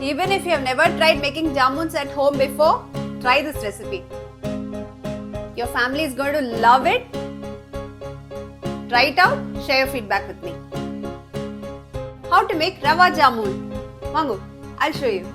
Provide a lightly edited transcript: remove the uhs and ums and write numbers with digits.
Even if you have never tried making jamuns at home before, try this recipe. Your family is going to love it. Try it out, share your feedback with me. How to make Rava Jamun? Mangu, I'll show you.